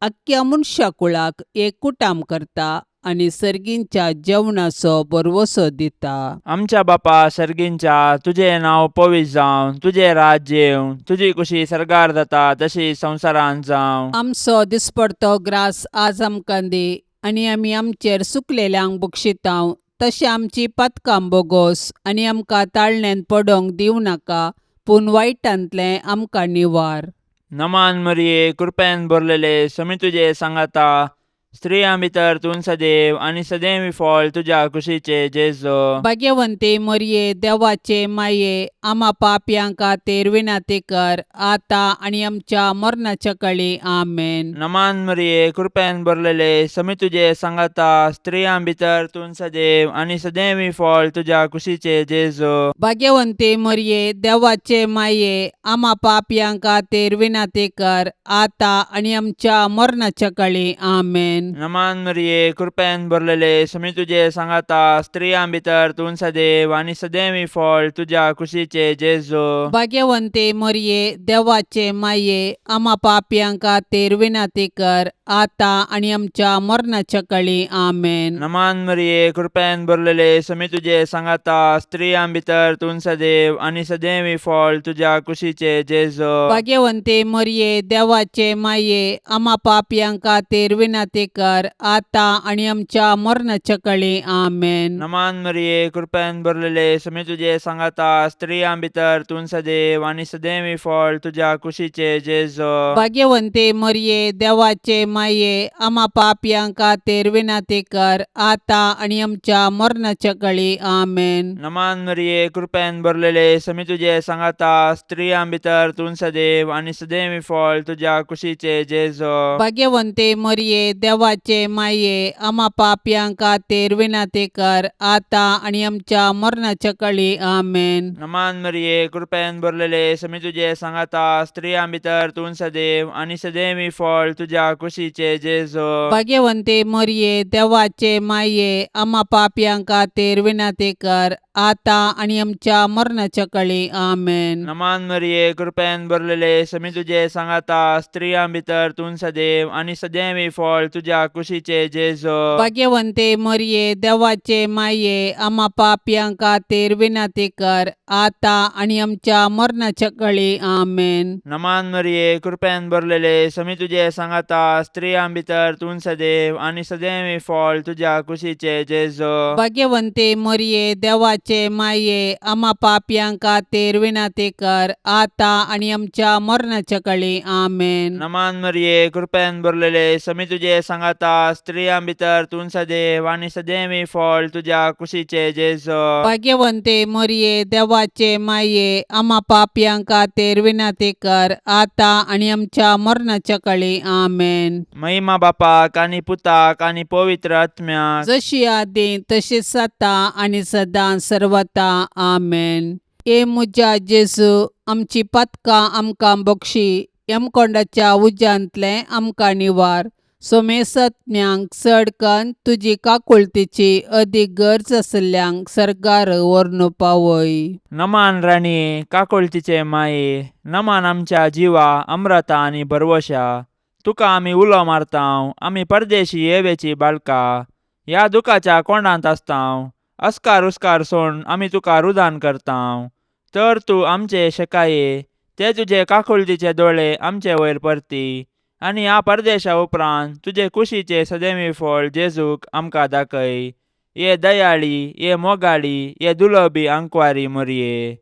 आख्ख्या मनशा कुळाक एक कुटाम करता आनी सर्गींच्या जेवणाचो भरवसो दिता. आमच्या बापा सर्गींच्या, तुजें नांव पवित्र जावं, तुजें राज्य येवं, तुजी कुशी सरकार जाता तशी संवसारांत जावं. आमचो दिसपडतो ग्रास आज आमकां दी आनी आमी आमचेर सुकलेल्यांक बक्षितांव तशें आमची पातकां बोगोस आनी आमकां ताळण्यांत पडोंक दिवं नाका, पूण वायटांतलें आमकां निवार. नमान मरिये, कृपेन भरलेले, समी तुजे सांगाता, स्त्रियां भितर तूं सदैव आनी सदैवी फळ तुज्या कुशीचे जेजो. भाग्यवंते मरिये, देवाचे माये, आम्हा पापयांक खातीर विनाती कर, आतां आनी आमच्या मरणाच्या काळी. आमेन. नमान मरिये, कृपेन भरलेले, समी तुजे सांगाता, स्त्रियां भितर तूं सदैव आनी सदैवी फळ तुज्या कुशीचे जेजो. भाग्यवंते मरिये, देवाचे माये, आम्हा पापयांक खातीर विनाती कर, आतां आनी आमच्या मरणाच्या काळी. आमेन. नमान मरिये, कृपेन भरलेले, समी तुजे सांगाता, स्त्रियां भितर तूं सदैव आनी सदैवी फळ तुज्या कुशीचे जेजो. भाग्यवंते मरिये, देवाचे माये, आम्हा पापयांक खातीर विनाती कर, आतां आनी आमच्या मरणाच्या काळी. आमेन. नमान मरिये, कृपेन भरलेले, समी तुजे सांगाता, स्त्रियां भितर तूं सदैव आनी सदैवी फळ तुज्या कुशीचे जेजो. भाग्यवंते मरिये, देवाचे माये, आम्हा पापयांक खातीर विनाती कर, आतां आनी आमच्या मरणाच्या काळी. आमेन. नमान मरिये, कृपेन भरलेले, समी तुजे सांगाता, स्त्रियां भितर तूं सदैव आनी सदैवी फळ तुज्या कुशीचे जेजो. भाग्यवंते मरिये, देवाचे माये, आम्हा पापयांक खातीर विनाती कर, आतां आनी आमच्या मरणाच्या काळी. आमेन. नमान मरिये, कृपेन भरलेले, समी तुजे सांगाता, स्त्रियां भितर तूं सदैव आनी सदैवी फळ तुज्या कुशीचे जेजो. भाग्यवंते मरिये, देवाचे माये, आम्हा पापयांक खातीर विनाती कर, आतां आनी आमच्या मरणाच्या काळी. आमेन. नमान मरिये, कृपेन भरलेले, समी तुजे सांगाता, स्त्रियां भितर तूं सदैव आनी सदैवी फळ तुज्या कुशीचे जेजो. भाग्यवंते मरिये, देवाचे माये, आम्हा पापयांक खातीर विनाती कर, आतां आनी आमच्या मरणाच्या काळी. आमेन. नमान मरिये, कृपेन भरलेले, समी तुजे सांगाता, स्त्रियां भितर तूं सदैव आनी सदैवी फळ तुज्या कुशीचे जेजो. भाग्यवंते मरिये, देवाचे माये, आम्हा पापयांक खातीर विनाती कर, आतां आनी आमच्या मरणाच्या काळी. आमेन. नमान मरिये, कृपेन भरलेले, समी तुजे सांगाता, स्त्रियां भितर तूं सदैव आनी सदैवी फळ तुज्या कुशीचे जेजो. भाग्यवंते मरिये, देवाचे माये, आम्हा पापयांक खातीर विनाती कर, आतां आनी आमच्या मरणाच्या काळी. आमेन. नमान मरिये, कृपेन भरलेले, समी तुजे सांगाता, स्त्रियां भितर तूं सदैव आनी सदैवी फळ तुज्या कुशीचे जेजो. भाग्यवंते मरिये, देवाचे माये, आम्हा पापयांक खातीर विनाती कर, आतां आनी आमच्या मरणाच्या काळी. आमेन. महिमा बापाक आनी पुताक आनी पवित्र आत्म्याक, जशी आदी तशीच आता आनी सदां सर्वता. आमेन. ए मुजा जेजू, आमची पातकां आमकां बक्षी, यमकोंडाच्या उज्यांतले आमकां निवार. सोमेसत्म्यांक चड कन्न तुजी काकुळतीची अदीक गरज आसल्यांक सरकार व्हरून पावय. नमान राणी, काकुळतीचे माये, नमान आमच्या जिवा, अमृता आनी भरवशा, तुका आमी उलो मारतांव, आमी परदेशी येवेची बाळकां, ह्या दुखाच्या कोंडांत आसतांव, अस्कार उस्कार सोडून आमी तुका रुदान करतांव. तर तूं आमचे शेकाये, ते तुजे काकुळतीचे दोळे आमचे वयर परती, आनी ह्या परदेशा उपरांत तुजे कुशीचे सदैवी फळ जेजूक आमकां दाखय. ये दयाळी, ये मोगाळी, ये दुलोबी आंकवारी मरिये.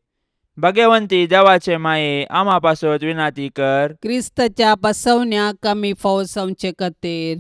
भाग्यवंती देवाचे माये, आम्हा पासत विनाती कर. क्रिस्ताच्या बसवण्याक आमी फावो जावचे खातीर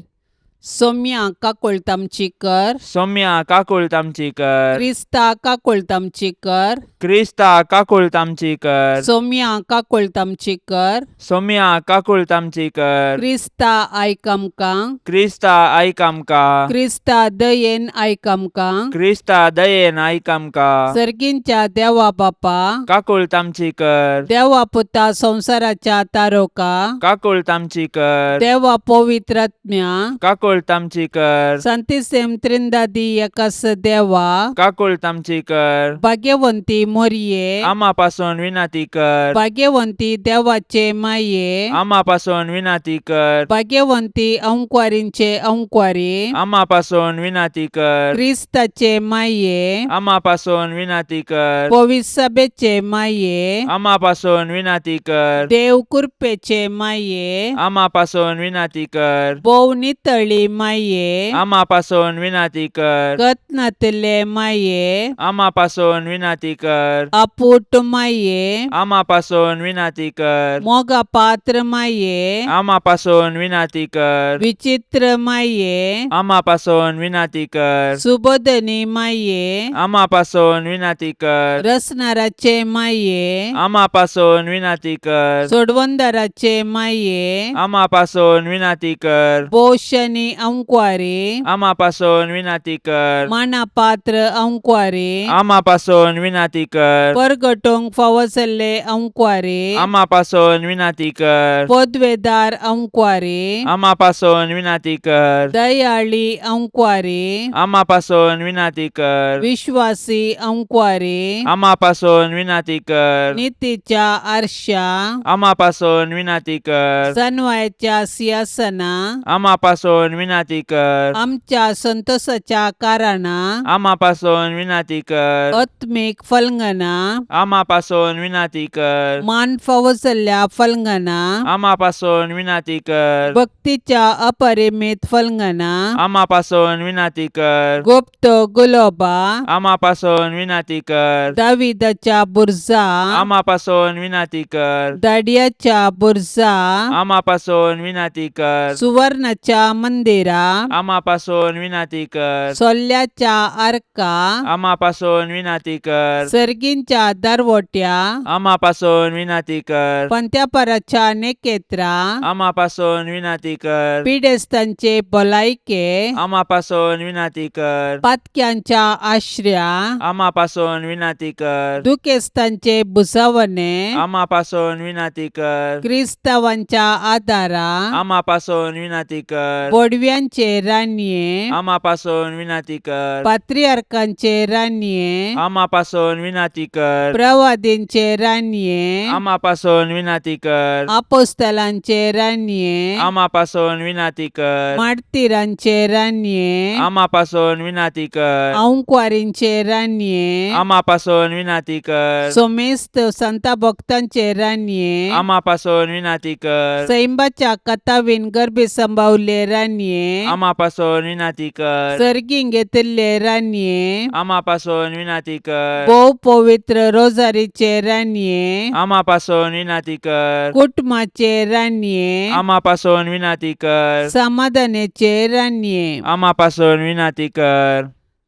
सोम्या काकुळत आमची कर. सौम्या काकुळत आमची कर. क्रिस्ता काकुळत आमची कर. क्रिस्ता काकुळत आमची कर. सोम्या काकुळत आमची कर. सोम्या काकुळत आमची कर. क्रिस्ता आयक आमकां. क्रिस्ता आयक आमकां. क्रिस्ता दयेन आयक आमकां. क्रिस्ता दयेन आयक आमकां. सर्गींच्या देवा बापा. काकुळत आमची कर. देवा पुता संसाराच्या तारोका. काकुळत आमची कर. देवा पवित्रात्म्या. काकुळत आमची कर. संतिसेम त्रिंदादी एकास देवा. काकुळत आमची कर. भाग्यवंती मोरये. आम्हापासून विनंती कर. भाग्यवंती देवाचे माये. आम्हापासून विनंती कर. भाग्यवंती अंकुवारींचे अंकुवारी. आम्हापासून विनंती कर. क्रिस्ताचे माये. आम्हापासून विनंती कर. पवित्र सभेचे माये. आम्हापासून विनंती कर. देव कृपेचे माये. आम्हापासून विनंती कर. बोव नितळी माये. आम्हापासून विनंती कर. कतनातले माये. आम्हापासून विनंती कर. अपूट माये. आम्हापासून विनंती कर. मोगा पात्र माये. आम्हापासून विनंती कर. विचित्र माये. आम्हापासून विनंती कर. सुबोधनी माये. आम्हापासून विनंती कर. रसनाराचे माये. आम्हापासून विनंती कर. सोडवंदाराचे माये. आम्हापासून विनंती कर. बोशनी अंकुवारी. आम्हापासून विनंती कर. मानापात्र अंकुवारी. आम्हापासून विनंती कर. परगटोंग फावसले अंकुवारी. आम्हापासून विनंती कर. पदवेदार अंकुवारी. आम्हापासून विनंती कर. दयाळी अंकुवारी. आम्हापासून विनंती कर. विश्वासी अंकुवारी. आम्हापासून विनंती कर. नीतीच्या आरशा. आम्हापासून विनंती कर. सनवायच्या सिंहासना. आम्हापासून विनंती कर. आमच्या संतोषाच्या कारणा. आम्हापासून विनंती कर. आत्मिक फलंगना. आम्हापासून विनंती कर. मान फावसल्या फलंगना. आम्हापासून विनंती कर. भक्तीच्या अपरिमित फलंगना. आम्हापासून विनंती कर. गुप्त गुलोबा. आम्हापासून विनंती कर. दाविदाच्या बुरजा. आम्हापासून विनंती कर. दाडियाच्या बुरजा. आम्हापासून विनंती कर. सुवर्णाच्या मंदिरा. आम्हापासून विनंती कर. सोल्ल्याच्या आर्का. आम्हापासून विनंती कर. सर्गींच्या दरवट्या. आम्हापासून विनंती कर. पंत्यापराच्या नेकेत्रा. आम्हापासून विनंती कर. पिडेस्तांचे भलायके. आम्हापासून विनंती कर. पातक्यांच्या आश्रया. आम्हापासून विनंती कर. दुखेस्तांचे बुसावणे. आम्हापासून विनंती कर. क्रिस्तावांच्या आदारा. आम्हापासून विनंती कर. बोडव्यांचे रान्ये. आम्हापासून विनंती कर. पात्रियार्कांचे रान्ये. आम्हापासून विनंती कर. प्रवादींचे रान्ये. आम्हापासून विनंती कर. आपोस्तलांचे रान्ये. आम्हापासून विनंती कर. मार्तिरांचे रान्ये. आम्हापासून विनंती कर. अंकुवारींचे रान्ये. आम्हापासून विनंती कर. सोमेस्त संता भक्तांचे रान्ये. आम्हापासून विनंती कर. सैंबाच्या कथावीन गर्भे संभावले रान्ये. आम्हापासून विनंती कर. सर्गीं घेतिल्ले रान्ये. आम्हापासून विनंती कर. भोव पवित्र रोजारीचे रान्ये. आम्हापासून विनंती कर. कुटुंबाचे रान्ये. आम्हापासून विनंती कर. समाधानाचे रान्ये. आम्हापासून विनंती कर.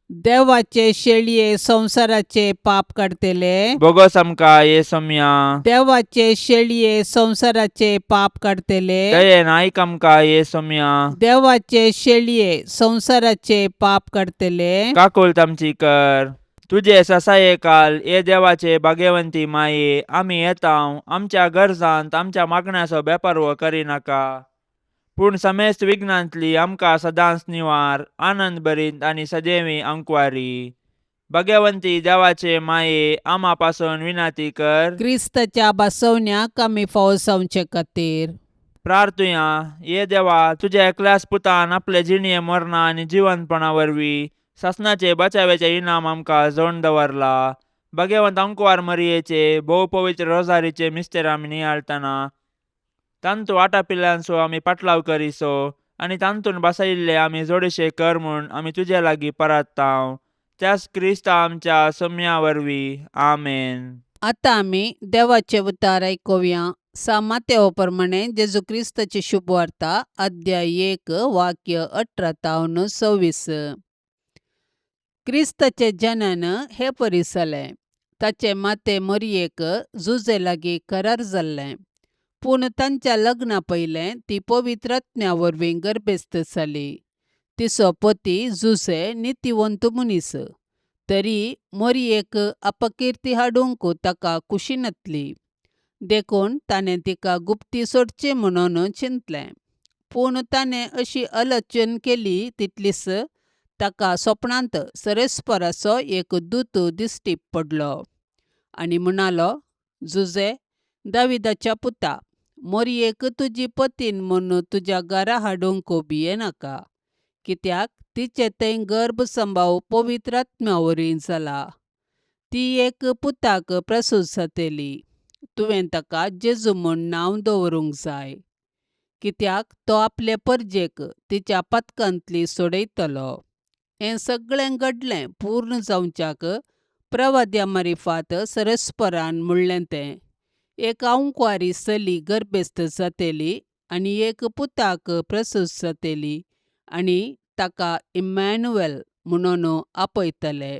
देवाचे शेळये संसाराचे पाप काढतेले. बोगस आमकां येसुम्या. देवाचे शेळये संसाराचे पाप काढतेले. दयेन आयक आमकां येसुम्या. देवाचे शेळये संसाराचे पाप काढतेले. काकुळत आमची कर. तुझे ससायेकाल ये देवाचे भाग्यवंती माये आमी येताव. आमच्या गरजांत आमच्या मागण्याचो बेपर्वो करिनाका. पूण समेस्त विघ्नांतली आमकां सदांच निवार. आनंद भरीत आनी सदैवी अंकुवारी. भाग्यवंती देवाचे माये आम्हापासून विनंती कर. क्रिस्ताच्या बसवण्याक आमी फावसावचे खातीर प्रार्थुया. ये देवा, तुझ्या एकल्याच पुतान आपले जिणये मरणा आनी जिवंतपणा वरवीं सासणाचे बचावेचे इनाम आमकां जोडून दवरला. भाग्यवंत अंकुवार मरियेचे भोव पवित्र रोजारीचे मिस्तेर आमी नियाळतना तांतू आटापिल्ल्यांचो आमी पाटलाव करिसो आनी तांतून बसयिल्ले आमी जोडेशे कर म्हूण आमी तुजे लागीं परताव. त्याच क्रिस्ता आमच्या सोम्या वरवीं. आमेन. आतां आमी देवाचे उतार आयकुया. सामातेओ प्रमाणे जेजू क्रिस्ताची शुभ वार्ता अध्याय 1 वाक्य 18 तावन 26. क्रिस्ताचे जनन हे परी जालें. ताचे माते मरियेक जुजे लागीं करार जाल्लें. पूण तांच्या लग्ना पयलें ती पवित्र आत्म्या वरवीं गर्भेस्त जाली. तिचो पती जुसे नितिवंत मनीस. तरी मरियेक अपकिर्ती हाडूंक ताका कुशी नासली. देखून ताणें तिका गुप्ती सोडची म्हणून चिंतलें. पूण ताणें अशी आलोचन केली तितलीच ताका स्वप्नांत सरस्पराचो एक दूत दिश्टी पडलो आनी म्हणालो, जुजे, दाविदाच्या पुता, मरियेक तुजी पतीन म्हूण तुज्या घरा हाडूंक भियेनाका. कित्याक तिचे थंय गर्भ संभाव पवित्र आत्म्या वरवीं जाला. ती एक पुताक प्रसूत जातली. तुवें ताका जेजू म्हूण नांव दवरूंक जाय. कित्याक तो आपले परजेक तिच्या पातकांतली सोडयतलो. हें सगळें घडलें पूर्ण जावच्याक प्रवाद्या मारिफात सरस्परान म्हणलें तें. एक आंवकवारी चली गर्भेस्त जातली आनी एक पुताक प्रसूत जातली आनी ताका इम्मॅन्युएल म्हणून आपयतले.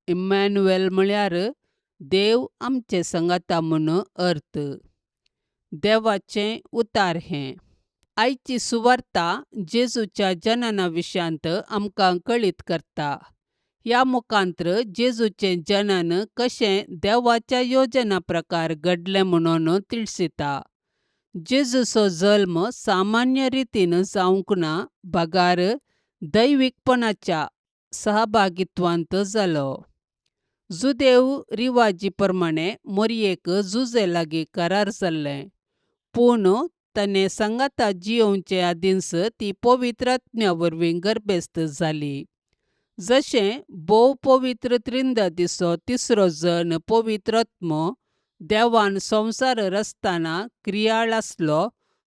इम्मॅन्युएल म्हळ्यार देव आमचे संगता म्हूण अर्थ. देवाचें उतार हें. आयची सुवार्ता जेजूच्या जनना विशांत आमकां कळीत करता. ह्या मुखांत्र जेजूचें जनन कशें देवाच्या योजना प्रकार घडलें म्हणून तिळसिता. जेजूचो जल्म सामान्य रितीन जावंक ना, भागार दैवीकपणाच्या सहभागित्वांत जालो. जुदेव रिवाजी प्रमाणें मरियेक जुजे लागीं करार जाल्लें. पूण ताणें संगता जियोवचे आदींच ती पवित्र आत्म्या वरवीं गर्भेस्त जाली. जशें भोव पवित्र त्रिंदतीचो तिसरो जण पवित्र आत्मो देवान संवसार रचतना क्रियाळ आसलो,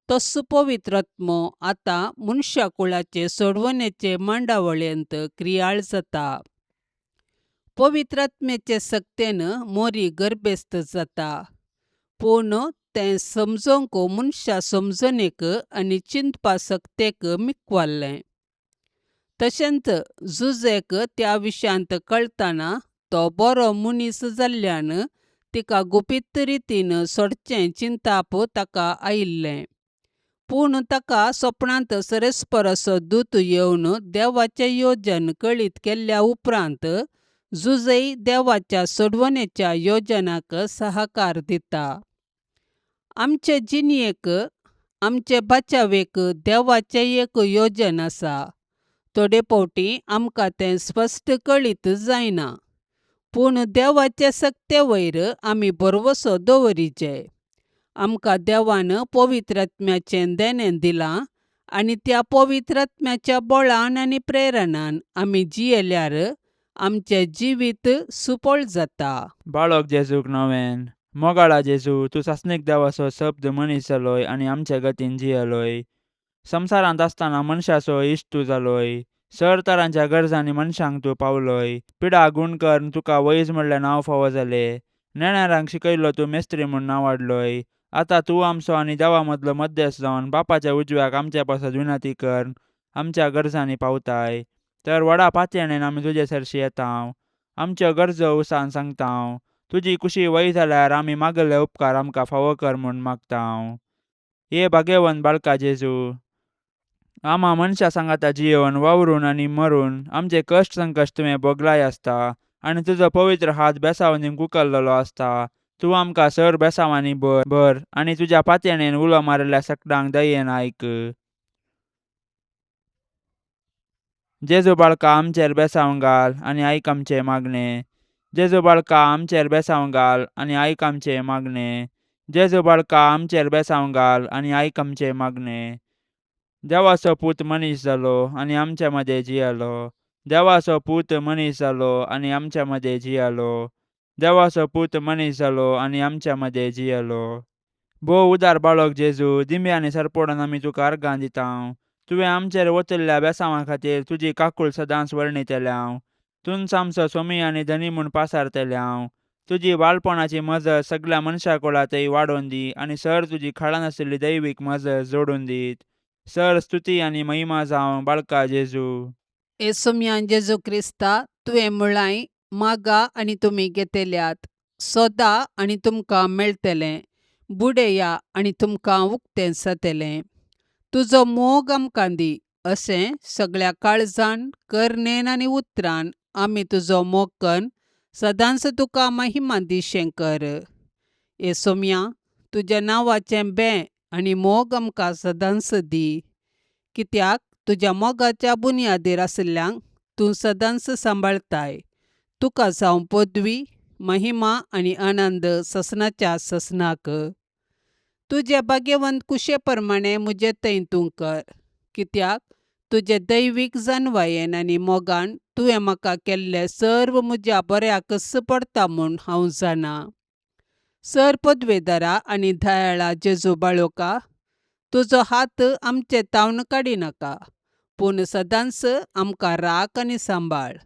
तस्सो पवित्र आत्मो आतां मनशा कुळाचे सोडवणेचे मांडावळेंत क्रियाळ जाता. पवित्र आत्म्याचे सक्तेन मोरी गर्भेस्त जाता. पूण तें समजोवंक मनशा समजणेक आनी चिंतपा सक्तेक मिक्वाल्लें. तशेंच जुजेक त्या विशांत कळतना तो बरो मनीस जाल्ल्यान तिका गुपीत रितीन सोडचें चिंताप ताका आयिल्लें. पूण ताका स्वप्नांत सरस्पराचो दूत येवन देवाचें योजन कळीत केल्ल्या उपरांत जुजई देवाच्या सोडवणेच्या योजनाक सहकार दिता. आमचे जिणयेक, आमचे बचावेक देवाचें एक योजन आसा. थोडे फावटी आमकां तें स्पश्ट कळीत जायना. पूण देवाचे सक्ते वयर आमी भरवोसो दवरिजे. आमकां देवान पवित्र आत्म्याचें देणें दिलां आनी त्या पवित्र आत्म्याच्या बळान आनी प्रेरणान आमी जियेल्यार आमचें जिवीत सुपळ जाता. बाळक जेजूक नवेन. मोगाळा जेजू, तूं सासणीक देवाचो शब्द मनीस जालोय आनी आमचे गतीन जियेलोय. संवसारांत आसतना मनशाचो इश्ट तूं जालोय. सर तरांच्या गरजांनी मनशांक तूं पावलोय. पिडा गूण करून तुका वैज म्हणलें नांव फावो जालें. नेणाऱ्यांक शिकयलो तूं मेस्त्री म्हूण नांव वाडलोय. आतां तूं आमचो आनी देवा मदलो मध्यस्थ जावन बापाच्या उजव्याक आमचे पासत विनंती कर आमच्या गरजांनी पावताय. तर व्हडा पातयेणेन आमी तुजे सरशी येतांव. आमच्यो गरजो उसान सांगतांव. तुजी कुशी वय जाल्यार आमी मागले उपकार आमकां फावो कर म्हूण मागतांव. ये भाग्यवंत बाळका जेजू, आम्हा मनशा सांगाता जियोवन वावरून आनी मरून आमचे कश्ट संकश्ट तुवें भोगलाय आसता आनी तुजो पवित्र हात बेसावनीक उखल्लेलो आसता. तूं आमकां सर बेसावांनी भर आनी तुज्या पातयेणेन उलो मारिल्ल्या सकलांक दयेन आयक. जेजू बाळका आमचेर बेसांव घाल आनी आयक आमचे मागणे. जेजू बाळका आमचेर बेसांव घाल आनी आयक आमचे मागणे. जेजू बाळका आमचेर बेसांव घाल आनी आयक आमचे मागणे. देवाचो पूत मनीस जालो आनी आमचे मदें जियेलो. देवाचो पूत मनीस जालो आनी आमचे मदें जियेलो. देवाचो पूत मनीस जालो आनी आमचे मदें जियेलो. भोव उदार बाळक जेजू, दिमे आनी सरपडून आमी तुका अर्गां दितांव. तुवें आमचेर वतिल्ल्या बेसांवा खातीर तुजी काकूळ सदांच वर्णितल्याव. तुंच आमचो स्वामी आनी धनी म्हूण पासारतल्याव. तुजी बाळपणाची मजत सगळ्या मनशा कुळांतय वाडोवन दी आनी सर तुजी खाडान आशिल्ली दैवीक मजत जोडून दीत. सर स्तुती आनी महिमा जावं बाळका जेजू. येसुम्या जेजू क्रिस्ता, तुवें म्हळाय, मागा आनी तुमी घेतल्यात, सोदा आनी तुमकां मेळटलें, बुडेया आनी तुमकां उक्तें जातलें. तुजो मोग आमकां दी, अशें सगळ्या काळजान, करणेन आनी उतरान आमी तुजो मोग करून सदांच तुका महिमा दिशें कर. येसोम्या, तुज्या नांवाचें बें आनी मोग आमकां सदांच दी. कित्याक तुज्या मोगाच्या बुनयादीर आशिल्ल्यांक तूं सदांच सांबाळताय. तुका जावं पदवी, महिमा आनी आनंद ससनाच्या ससनाक. तुजे भाग्यवंत कुशे प्रमाणे म्हजे थंय तूं कर. कित्याक तुजे दैवीक जानवायेन आनी मोगान तुवें म्हाका केल्लें सर्व म्हज्या बऱ्याकच पडटा म्हूण हांव जाणा. सर पदवेदारा आनी दयाळा जेजू बाळोका, तुजो हात आमचे तावन काडिनाका, पूण सदांच आमकां राख आनी सांबाळ.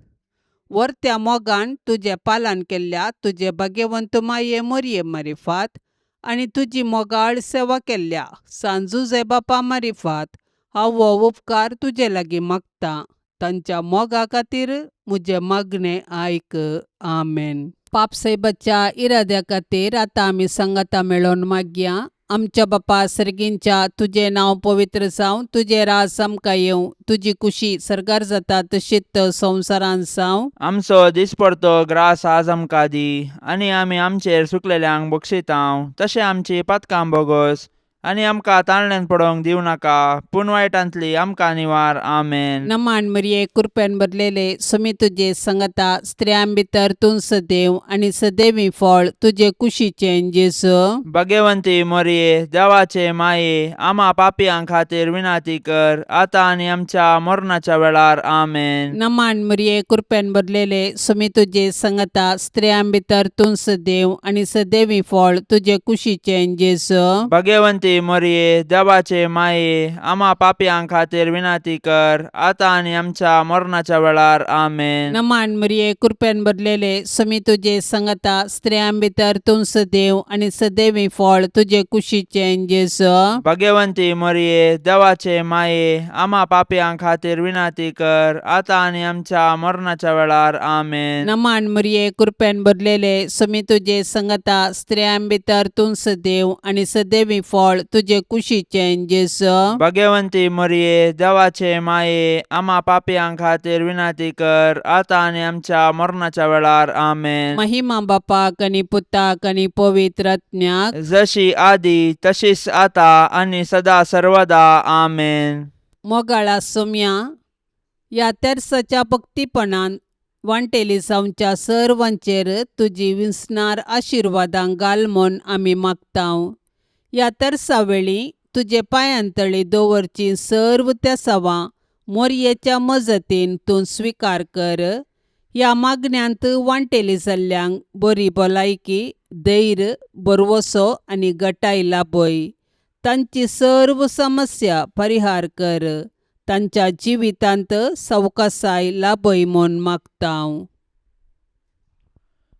वर्त्या मोगान तुजे पालन केल्ल्या तुजे भाग्यवंत माये मोरये मारिफात आनी तुजी मोगाळ सेवा केल्ल्या सांजुजे बापा मारिफात हांव हो उपकार तुजे लागीं मागतां. तांच्या मोगा खातीर म्हजें मागणें आयक. आमेन. पापसैबाच्या इराद्या खातीर आतां आमी सांगाता मेळोन मागया. आमच्या बापा सर्गींच्या, तुजें नांव पवित्र जावं, तुजें रास आमकां येवं, तुजी कुशी सरकार जाता तशीच संवसारांत जावं. आमचो दिसपडतो ग्रास आज आमकां दी, आनी आमी आमचेर सुकलेल्यांक बक्षितांव, तशें आमची पातकां बोगोस आनी आमकां ताळण्यांत पडोवंक दिवं नाका, पूण वायटांतली आमकां निवार. आमेन. नमान मरिये, कृपेन भरलेले, समी तुजे संगता, स्त्रियां भितर तूं सदैव आनी सदैवी फळ तुजे कुशीचें जेजू. भाग्यवंती मोरये, देवाचे माये, आमा पापयां खातीर विनाती कर, आतां आनी आमच्या मरणाच्या वेळार. आमेन. नमान मरिये, कृपेन भरलेले, समी तुजे संगता, स्त्रियां भितर तूं सदैव आनी सदैवी फळ तुजे कुशीचें जेजू. भाग्यवंती मोरये, देवाचे माये, आमा पापयां खातीर विनाती कर, आतां आनी आमच्या मरणाच्या वेळार. आमेन. नमान मरिये, कृपेन भरलेले, समी तुजे संगता, स्त्रियां भितर तूं सदैव आनी सदैवी फळ तुजे कुशीचें जेजू. भाग्यवंती मोरये, देवाचे माये, आमा पापयां खातीर विनाती कर, आतां आनी आमच्या मरणाच्या वेळार. आमेन. नमान मरिये, कृपेन भरलेले, समी तुजे संगता, स्त्रियां भितर तूं सदैव आनी सदैवी फळ तुजे कुशीचें जेजू. भाग्यवंती मोरये, देवाचे माये, आमा पापयां खातीर विनाती कर, आतां आनी आमच्या मरणाच्या वेळार. आमेन. महिमा बापाक आनी पुताक आनी पवित्र आत्म्याक, जशी आदी तशीच आता आनी सदा सर्वदा. आमेन. मोगाळा सोम्या, ह्या तेर्साच्या भक्तीपणान वांटेली जावच्या सर्वांचेर तुजी विस्नार आशिर्वादां घाल म्हूण आमी मागतांव. ह्या तेर्सा वेळी तुजे पांयांतळी दवरची सर्व त्या सवां मोरयेच्या मजतीन तूं स्विकार कर. ह्या मागण्यांत वांटेली जाल्ल्यांक बरी भलायकी, धैर्य, बरवसो आनी घटाय लाभय. तांची सर्व समस्या परिहार कर. तांच्या जिवितांत सवकासाय लाभय म्हूण मागतांव.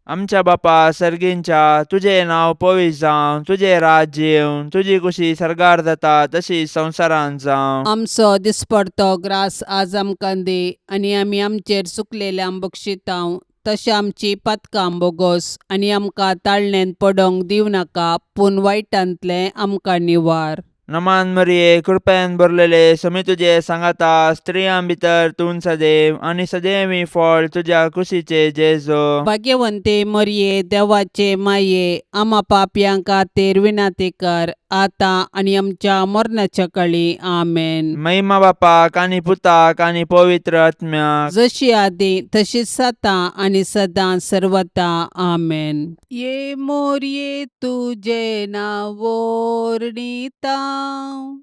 आमच्या बापा सर्गींच्या, तुझें नांव पवित्र जावं, तुजें राज्य येवं, तुजी कुशी सरकार जाता तशी संवसारांत जावं. आमचो दिसपडतो ग्रास आज आमकां दी, आनी आमी आमचेर चुकलेल्यांक बक्षितांव, तशें आमची पातकां बोगोस आनी आमकां ताळणेंत पडोवंक दिवं नाका, पूण वायटांतलें आमकां निवार. नमान मरिये, कृपेन भरलेले, समी तुजे सांगाता, स्त्रियां भितर तूं सदैव आनी सदैवी फळ तुज्या कुशीचे जेजू. भाग्यवंते मरिये, देवाचे माये, आमा पापयां खातीर विनाती कर, आतां आनी आमच्या मरणाच्या काळी. आमेन. महिमा बापाक आनी पुताक आनी पवित्र आत्म्याक, जशी आदी तशीच आता आनी सदां सर्वता. आमेन. ये मोरये, तुजे नांव वर्णितां,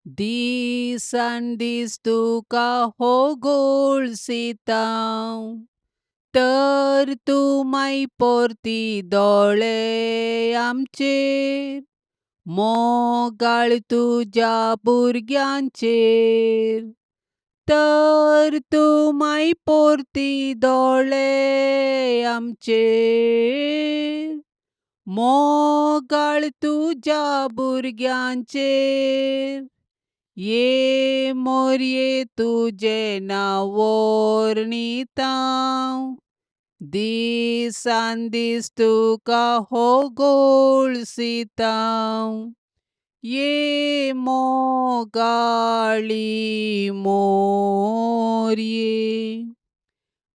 दिसान दीस तुका होगोळसितां, तर तूं माई पोरती दोळे आमचेर, मोगाळ तुज्या भुरग्यांचेर. तर तूं माई पोरती दोळे आमचेर, मोगाळ तुज्या भुरग्यांचेर. ये मोरये, तुजें नांव वर्णितां, दिसान दीस तुका होगोळसितां ये मोगाळी मोरये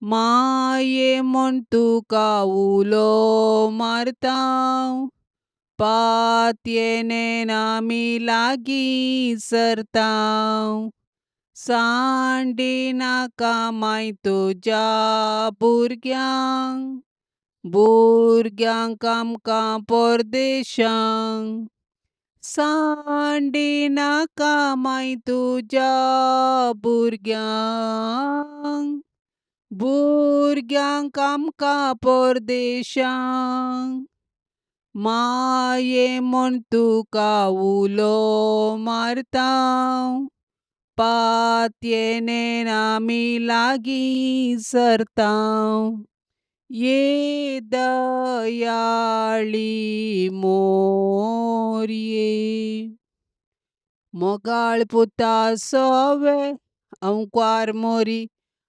माये म्हूण तुका उलो मारतां पातयेनेन आमी लागीं सरतां सांडी नाका माय तुज्या भुरग्यांक आमकां परदेशांक सांडी नाका माय तुज्या भुरग्यांक आमकां परदेशांक माये म्हूण तुका उलो मारतां पातयेनेन आमी लागीं सरतां ये दयाळी मोरये मोगाळ पुता सवे अंकार मोरी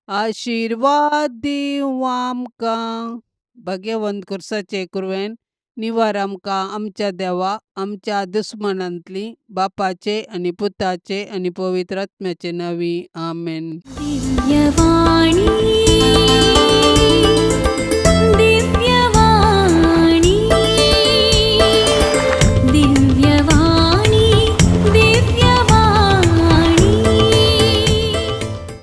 आशिर्वाद दिवं आमकां भाग्यवंत कुर्साचे कुरवेन निवार आमकां आमच्या देवा आमच्या दुस्मनांतली बापाचे आनी पुताचे आनी पवित्र आत्म्याचे नवी आमेन. दिव्यवाणी